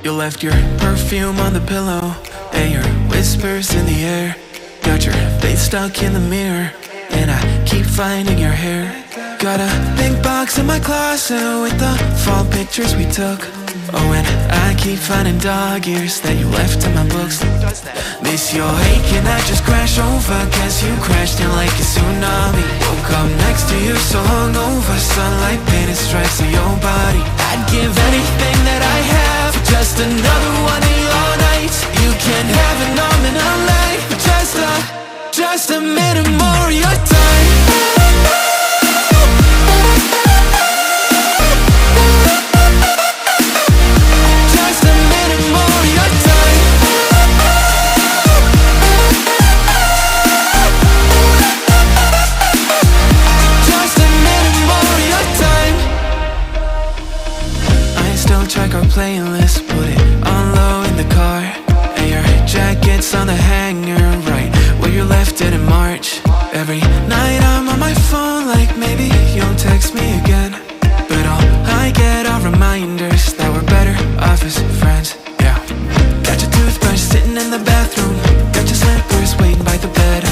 You left your perfume on the pillow and your whispers in the air. Got your face stuck in the mirror and I keep finding your hair. Got a big box in my closet with the fall pictures we took. Oh, and I keep finding dog ears that you left in my books. Miss your ache and I just crash over, guess you crashed in like a tsunami. Woke up next to you so hungover, sunlight painted stripes on your body. I'd give anything that I have for just another one of your nights. You can have an arm and a leg, but just a minute more of your time. Check our playlist, put it on low in the car. And your jacket's on the hanger, right where you left it in March. Every night I'm on my phone like maybe you'll text me again. But all I get are reminders that we're better off as friends, yeah. Got your toothbrush sitting in the bathroom, got your slippers waiting by the bed.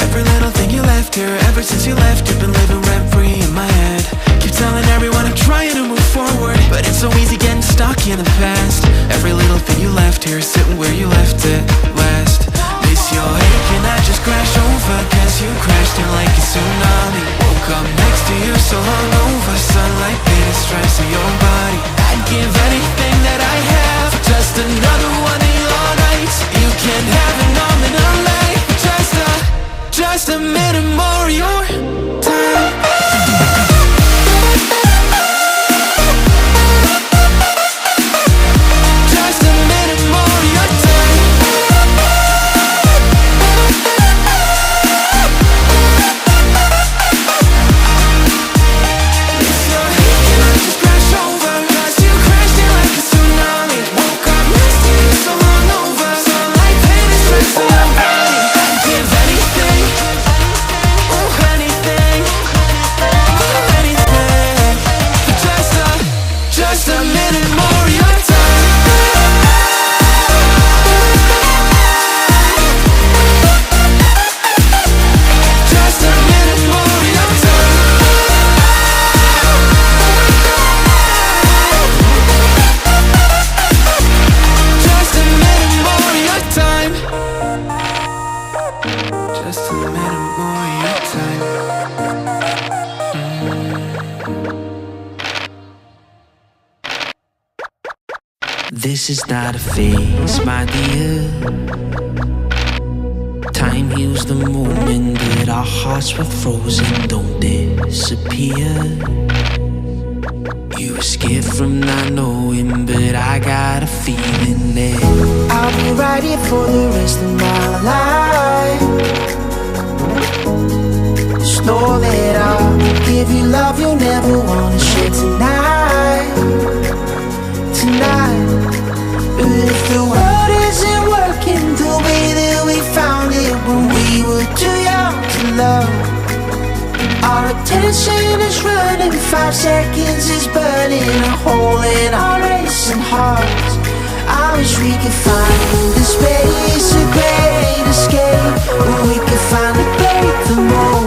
Every little thing you left here, ever since you left, you've been living rent-free in my head. Keep telling everyone I'm trying to move forward, but it's so easy getting stuck in the past. Every little thing you left here, sitting where you left it last. Miss your ache and I just crash over, guess you crashed in like a tsunami. Woke up next to you so hungover, sunlight painted stripes on your body. I'd give anything that I have for just another one of your nights. You can have an arm and a leg, just a minute more of your time. This is not a phase, my dear. Time heals the moment, but our hearts were frozen, don't disappear. You were scared from not knowing, but I got a feeling that I'll be right here for the rest of my life. Just know that I'll give you love you'll never wanna share tonight. But if the world isn't working the way that we found it when we were too young to love, our attention is running, 5 seconds is burning a hole in our racing hearts. I wish we could find the space, a great escape, where we could find a break the mold.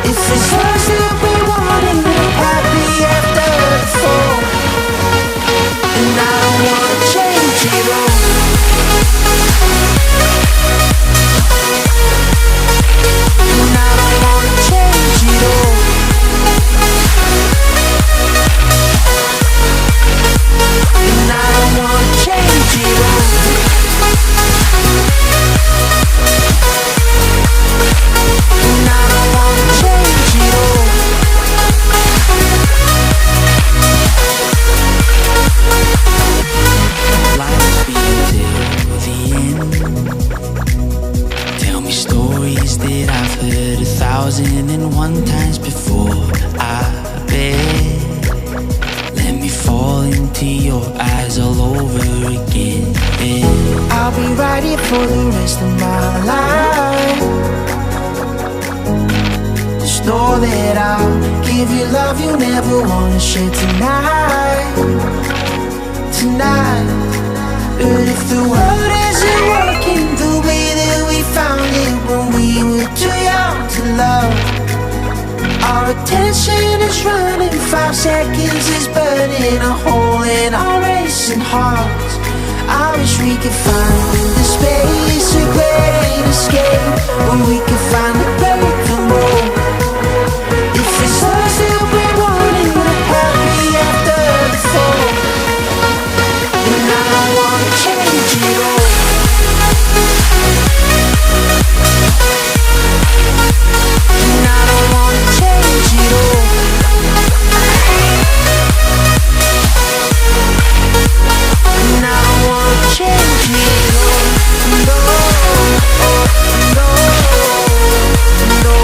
If it's us that we want and we're happy after the fall, and I don't wanna change it all. And I don't wanna change it all. And I don't wanna change it all. And I don't wanna change it all. life be till the end. Tell me stories that I've heard 1,001 times before. I bet. Let me fall into your eyes all over again. I'll be right here for the rest of my life. Just know that I'll give you love you never wanna share tonight. Tonight. seconds is burning a hole in our racing hearts. I wish we could find the space, a great escape, where we could find a break from home. If it's us that we're wanting, we're happy after the fall. And I don't wanna change it all. And I don't wanna change it all. And I don't wanna change it all. No, no, no, no,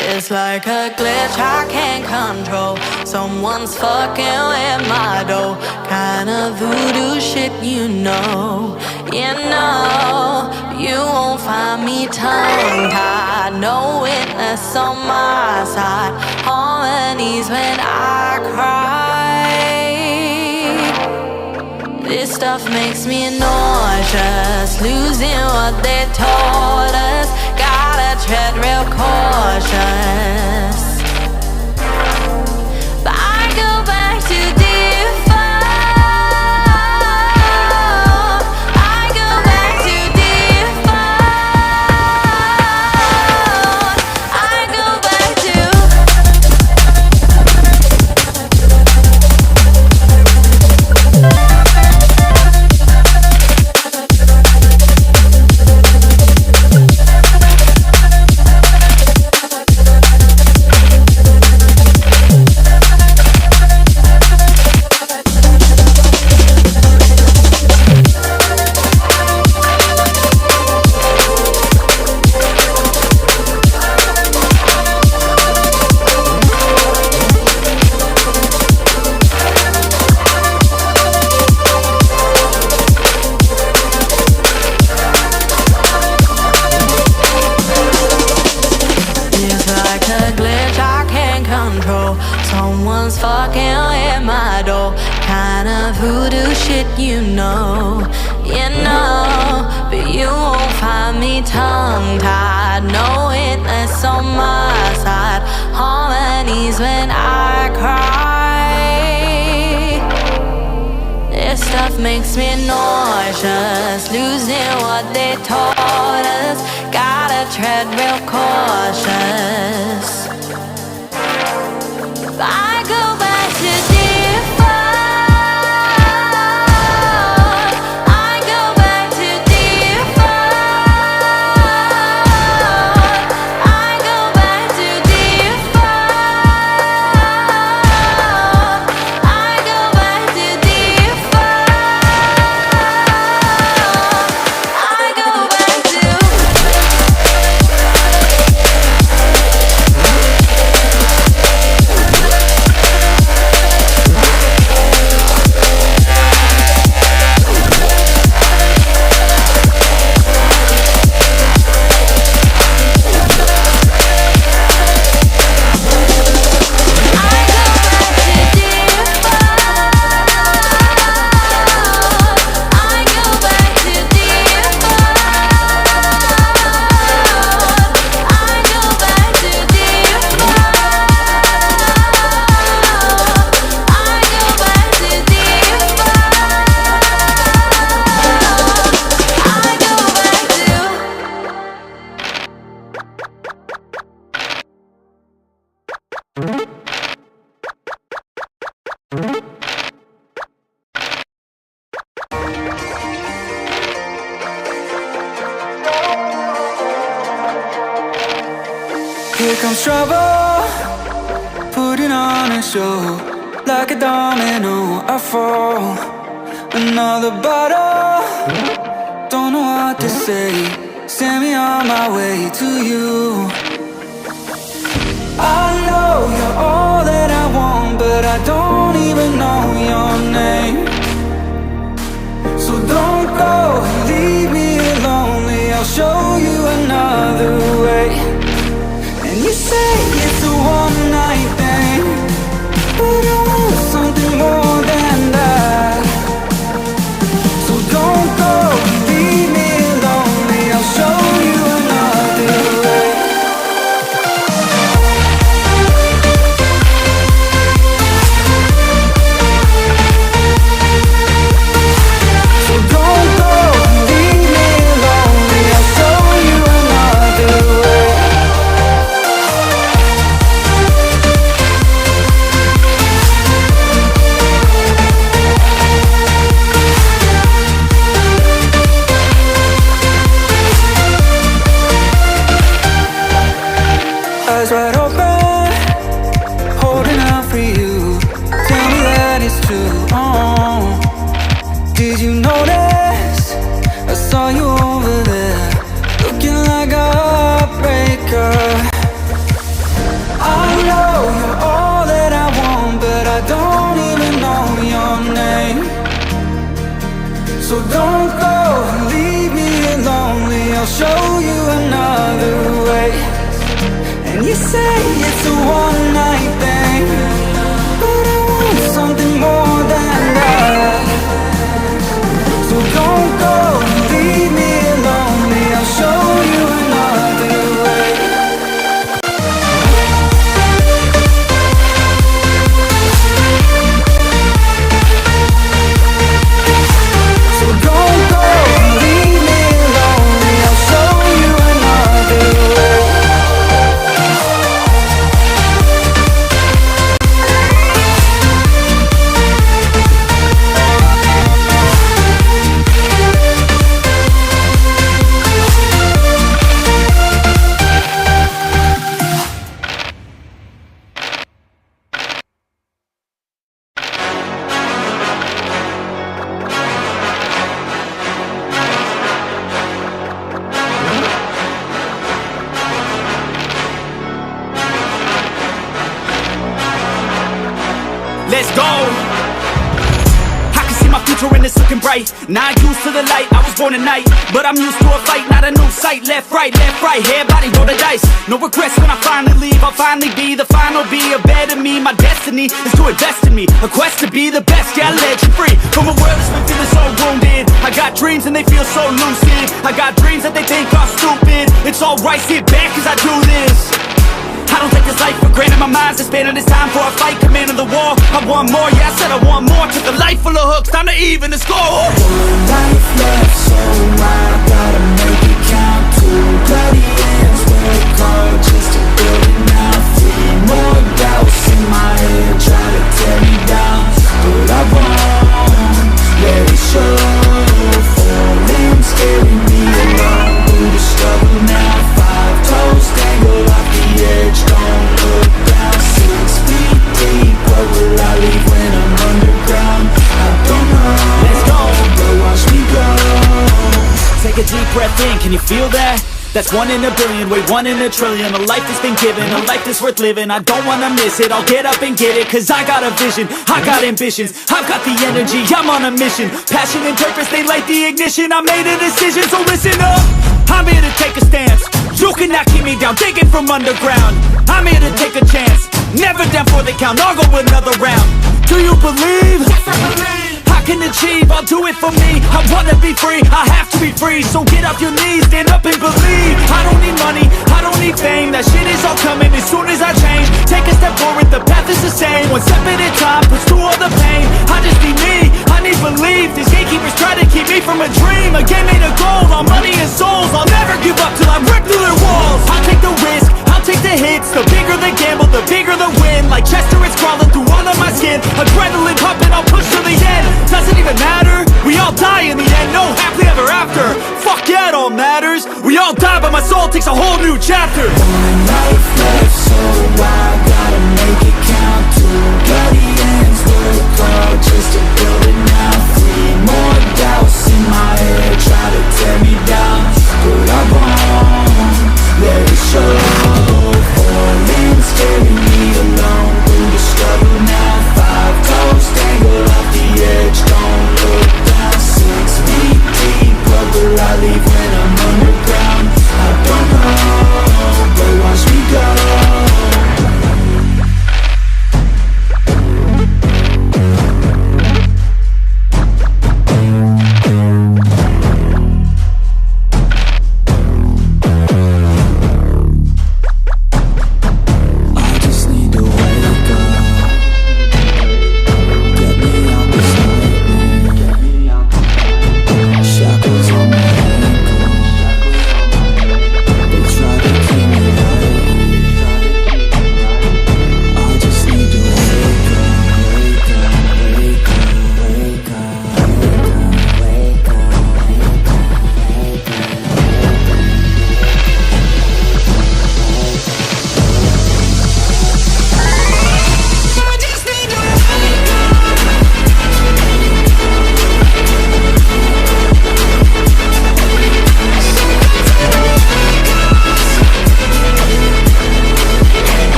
It's like a glitch I can't control. Someone's fucking with my dough. Kinda voodoo shit, you know. You know, you won't find me tongue-tied. No witness on my side. Harmonies when I cry. This stuff makes me nauseous. Losing what they taught us. Gotta tread real cautious. But I go back to default. I go back to default. I go back to someone's fucking with my door. Kinda voodoo shit, you know. But you won't find me tongue-tied. No witness on my side. Harmonies when I cry. This stuff makes me nauseous. Losing what they taught us. Gotta tread real cautious. I go back to default. I go back to default. I go back to default. I go back to default. I go back to Here comes trouble, putting on a show. Like a domino, I fall. Another bottle, don't don't know what to say. Send me on my way to you. I know you're all that I want, but I don't even know your name. So don't go and leave me lonely, I'll show you another way. And you say it's a one night thing, but I want something more than that. So don't go and leave me lonely, I'll show you another way. So don't go and leave me lonely, I'll show you another way. Eyes wide open, holding out for you. Tell me that it's true. Oh, did you notice? I saw you over there, looking like a heartbreaker. I know you're all that I want, but I don't even know your name. So don't go and leave me lonely, I'll show you another way. And you say it's a one night thing, but I want something more than that. So don't go and leave me lonely, I'll show you another way. So don't go and leave me lonely, I'll show you another way. Let's go. I can see my future and it's looking bright. Not used to the light, I was born at night, but I'm used to a fight, not a new sight. Left, right, hair, body, roll the dice. No regrets when I finally leave, I'll finally be the final be. A better me, my destiny is to invest in me. A quest to be the best, yeah, I'll let you free from a world that's been feeling so wounded. I got dreams and they feel so lucid. I got dreams that they think are stupid. It's alright, sit back cause I do this. I don't take this life for granted, my mind's expanding. It's time for a fight, command of the war. I want more, yeah, I said I want more. Took a life full of hooks, time to even the score. One life left, so I gotta make it count. Two bloody hands, work hard just to build it now. Three more doubts in my head, try to tear me down, but I won't let it show. Falling's carrying me along through the struggle now. 5 toes dangle off the edge, don't look down. 6 feet deep, what will I leave when I'm underground? I don't know. Let's go. But watch me go. Take a deep breath in, can you feel that? That's 1 in a billion, wait, 1 in a trillion. A life that's been given, a life that's worth living. I don't wanna miss it, I'll get up and get it. Cause I got a vision, I got ambitions, I've got the energy, I'm on a mission. Passion and purpose, they light the ignition. I made a decision, so listen up. I'm here to take a stance. You cannot keep me down, digging from underground. I'm here to take a chance, never down for the count, I'll go another round. Do you believe? Yes, I believe. I can achieve, I'll do it for me. I wanna be free, I have to be free. So get off your knees, stand up and believe. I don't need money, I don't need fame. That shit is all coming as soon as I change. Take a step forward, the path is the same. One step at a time, push through all the pain. I just need me, I need belief. These gatekeepers try to keep me from a dream. A game made of gold, all money and souls. I'll never give up till I rip through their walls. I'll take the risk, I'll take the hits. The bigger the gamble, the bigger the win. Like Chester, it's crawling through all of my skin. Adrenaline pumping, I'll push to the end. Doesn't even matter, we all die in the end. No happily ever after, fuck yeah, it all matters. We all die but my soul takes a whole new chapter. One life left, so I gotta make it count. 2 bloody hands, work hard just to build it now. 3 more doubts in my head, try to tear me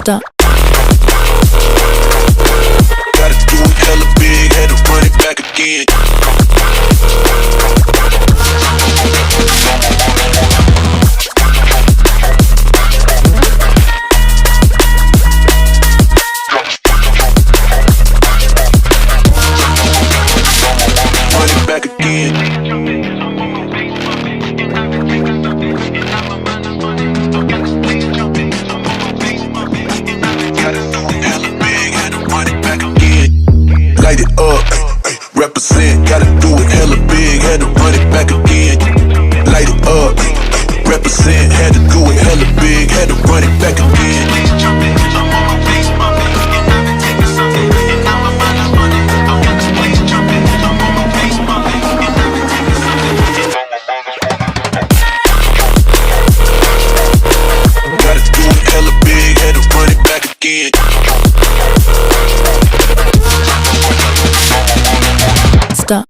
Stop. Gotta do it hella big, had to run it back again. Run it back again. Light it up, represent, gotta do it hella big, had to run it back again. Light it up, represent, had to do it hella big, had to run it back again. Gotta do it hella big, had to run it back again. Stop.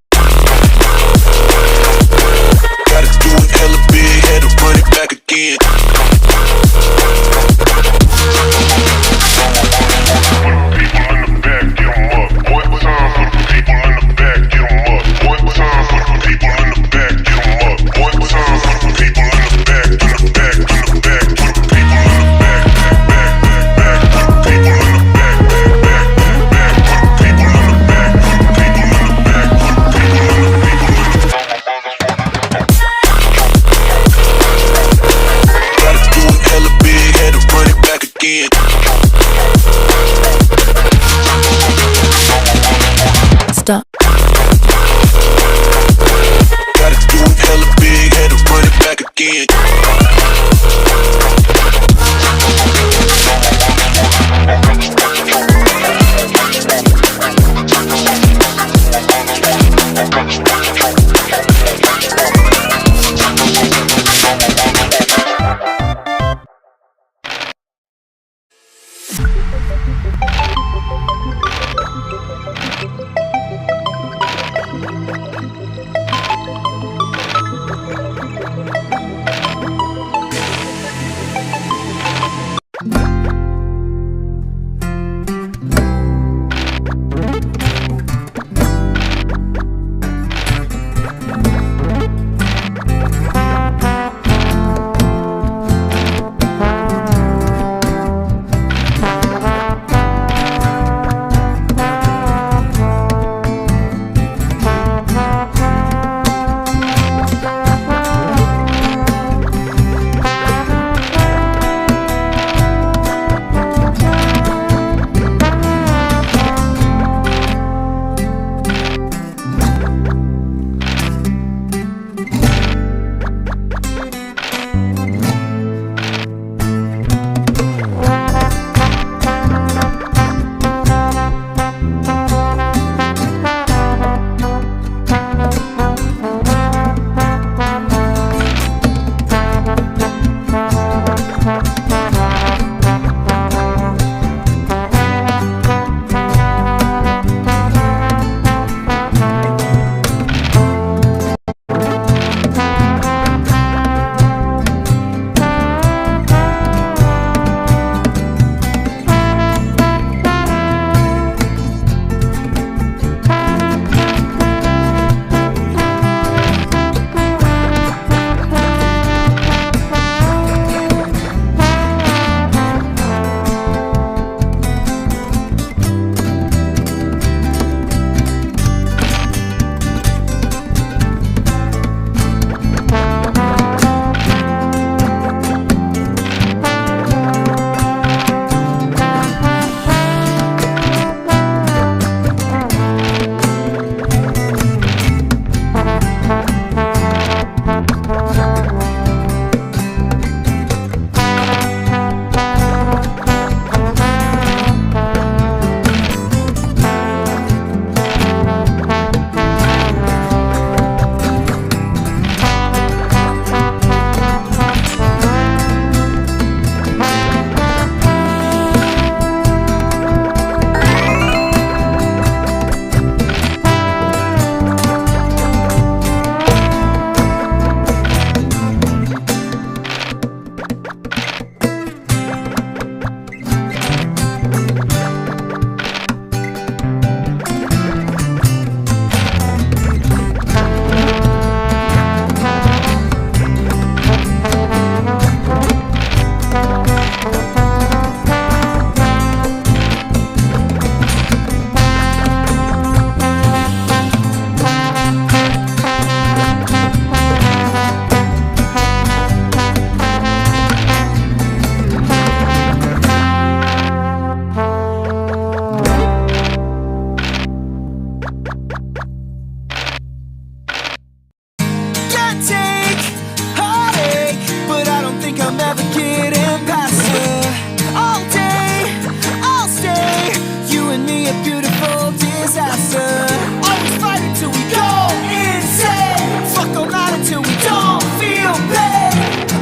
till we don't feel pain.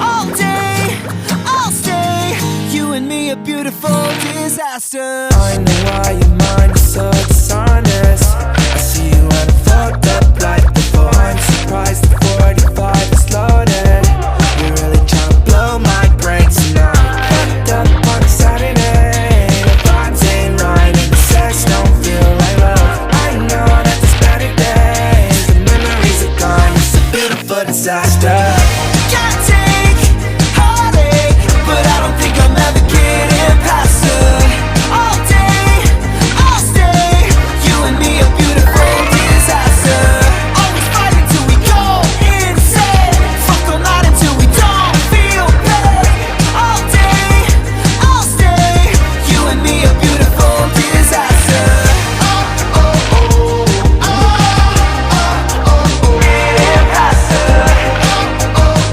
All day, I'll stay. You and me, a beautiful disaster. I know why your mind is so dishonest. I see you and I fucked up like before. I'm surprised the 45 is loaded. You're really trying to blow my brains tonight. Fucked up on a Saturday. The vibes ain't right and the sex don't feel like love. I know that there's better days. The memories are gone. It's a beautiful disaster. Can't take heartache, but I don't think I'm ever getting past her. All day, I'll stay. You and me, a beautiful disaster. Always fighting till we go insane. Fuck all night until we don't feel pain. All day, I'll stay. You and me, a beautiful disaster. Oh, oh, oh, oh, oh, oh, oh. Getting past her. Oh, oh,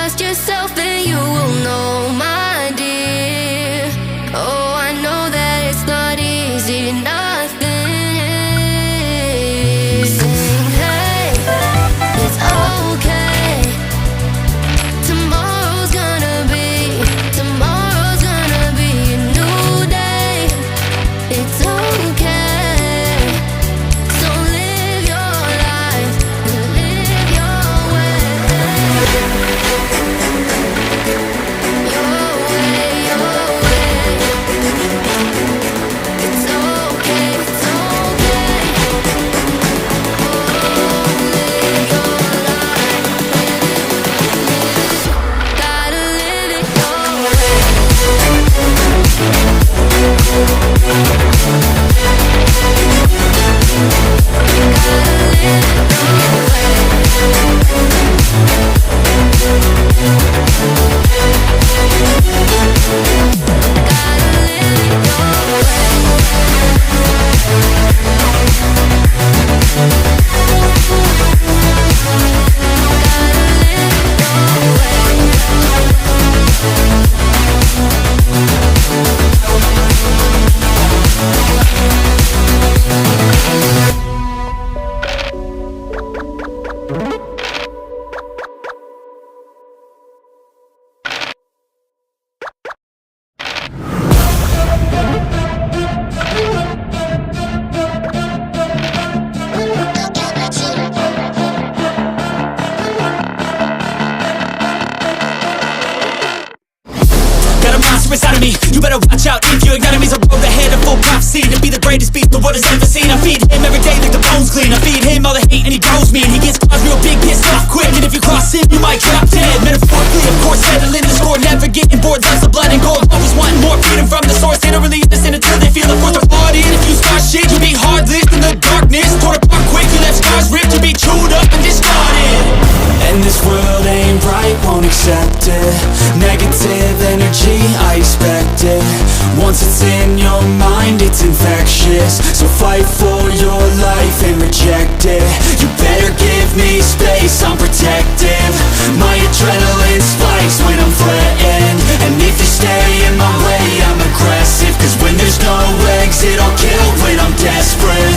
trust yourself and you will know, my dear. Oh, I know that it's not easy, nothing. Sing, hey, it's okay. Tomorrow's gonna be a new day. It's okay. So live your life and live your way. Your way, your way. It's okay, it's okay. Oh, live your life. Gotta live it your way. Got a monster inside of me, you better watch out. If your enemy's a road ahead, a full prophecy to be the greatest beast the world has ever seen. I feed him every day like the bones clean. I feed him all the hate and he grows me, and he gets claws real big, pissed off quick. And if you cross him, you might drop dead. Metaphorically, of course, settling the score, never getting bored. Loves the blood and gore, always wanting more freedom from the source. They don't really understand until they feel the force of blood in. If you start shit, you'll be heartless in the darkness. Torn apart quick, you left scars ripped, you'll be chewed up and discarded. And this world ain't right, won't accept it. Negative energy, I expect it. Once it's in your mind, it's infectious. So fight for your life and reject it. You better give me space, I'm protective. My adrenaline spikes when I'm threatened. And if you stay in my way, I'm aggressive. Cause when there's no exit, I'll kill when I'm desperate.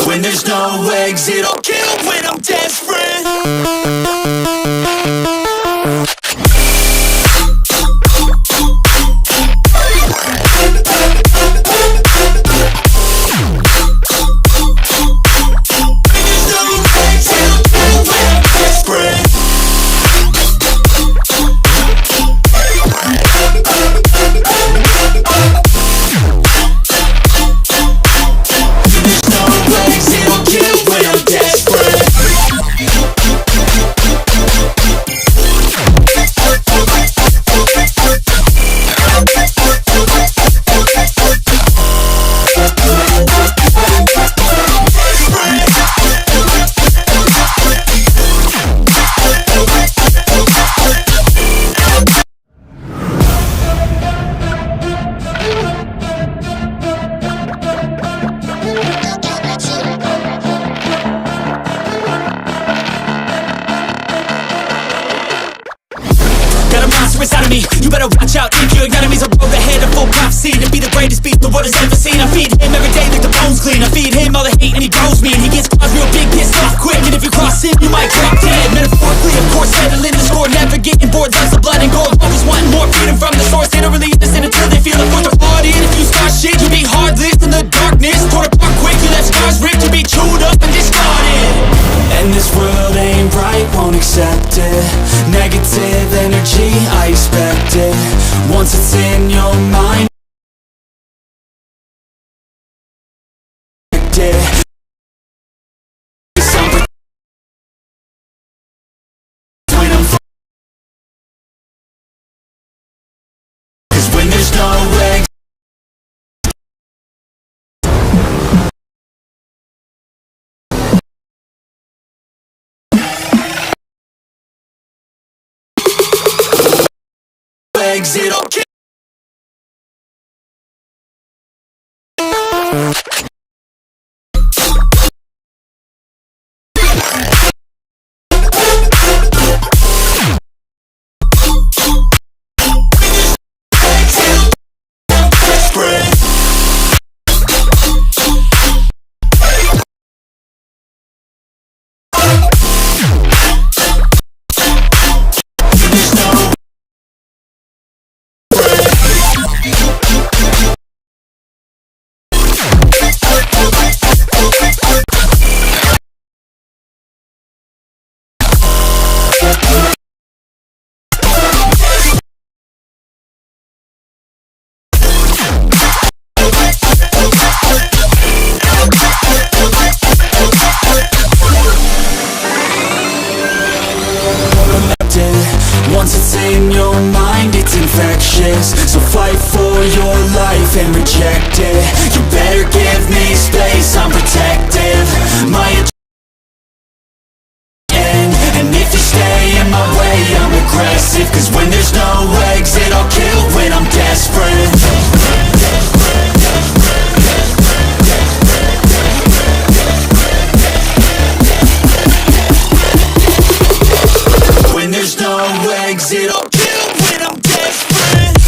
When there's no exit, I'll kill when I'm desperate. Inside of me, you better watch out. If your enemy's a road ahead, a full prophecy to be the greatest beast the world has ever seen. I feed him every day like the bones clean. I feed him all the hate and he grows me, and he gets claws real big, pissed off quick. And if you cross him, you might drop dead. Metaphorically, of course, settling the score, never getting bored. Loves the blood and gore, always wanting more freedom from the source. They don't really understand until they feel the force of blood in. If you start shit, you'll be heartless in the darkness. Torn apart quick, you left scars ripped, you'll be chewed up and discarded. And this world ain't right, won't accept it. Negative energy, I expect it. Once it's in your mind, it. When I'm cause when there's no way. Exit, okay. Once it's in your mind, it's infectious. So fight for your life and reject it. You better give me space, I'm protective. My and if you stay in my way, I'm aggressive. Cause when there's no exit, I'll kill when I'm desperate. When there's no exit, I'll kill when I'm desperate.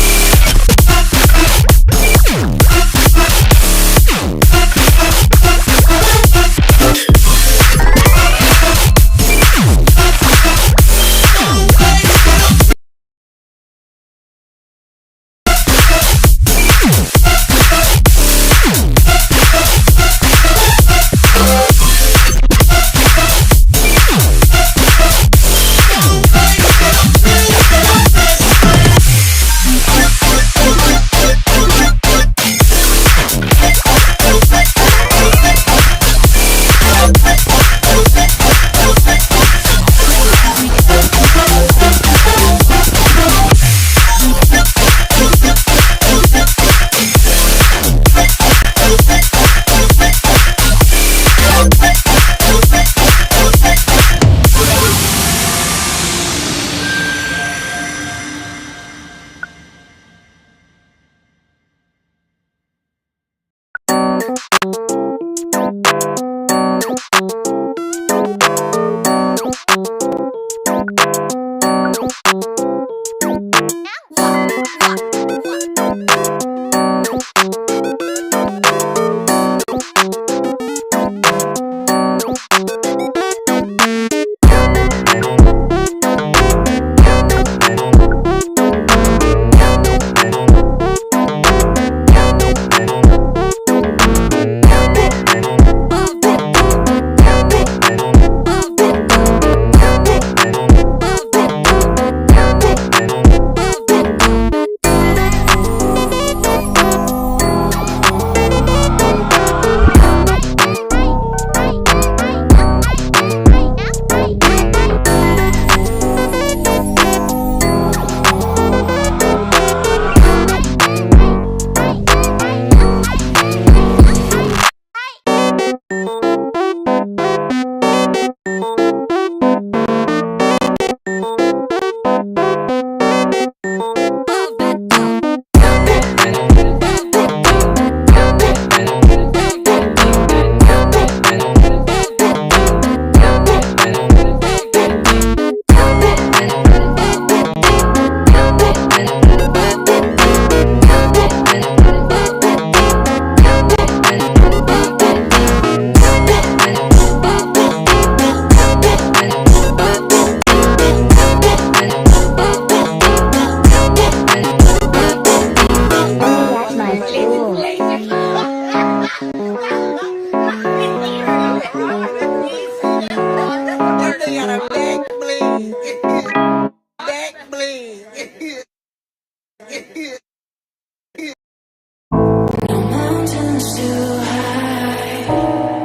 No mountains too high,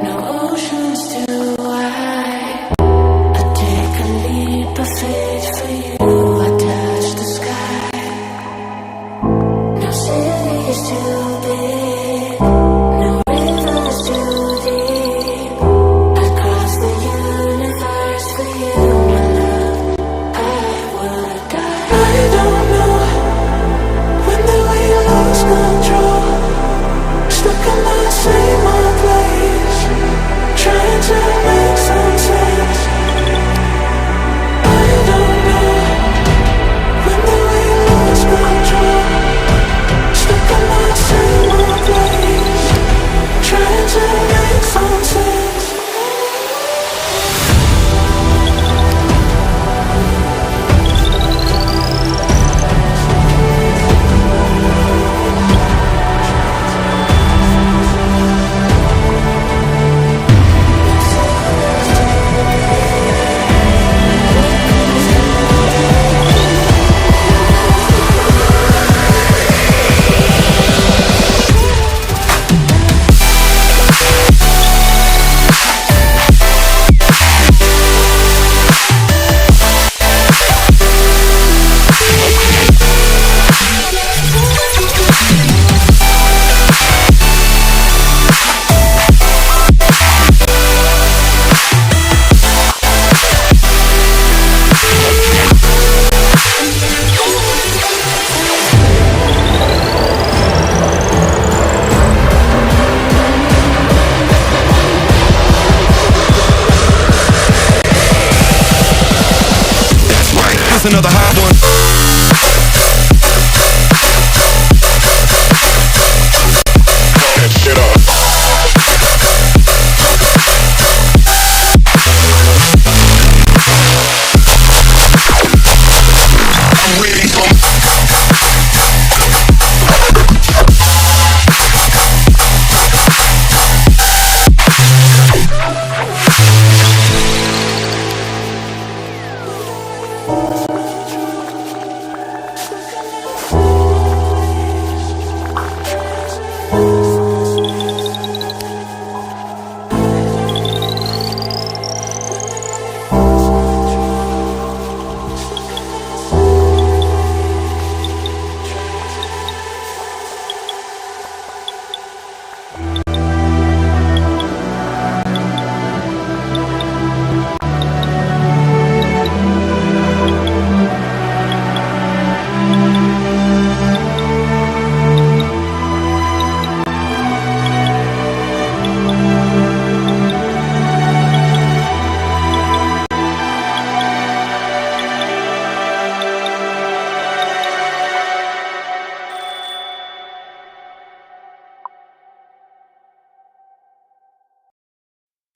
no oceans too wide. I take a leap of faith for you, I touch the sky. No city's too big, another hot one. That shit up. I'm ready for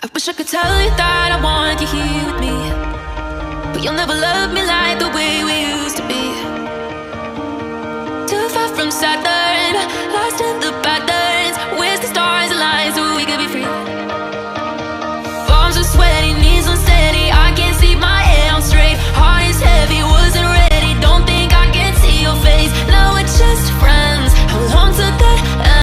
I wish I could tell you that I want you here with me, but you'll never love me like the way we used to be. Too far from Saturn, lost in the patterns. Where's the stars align so we could be free? Palms are sweaty.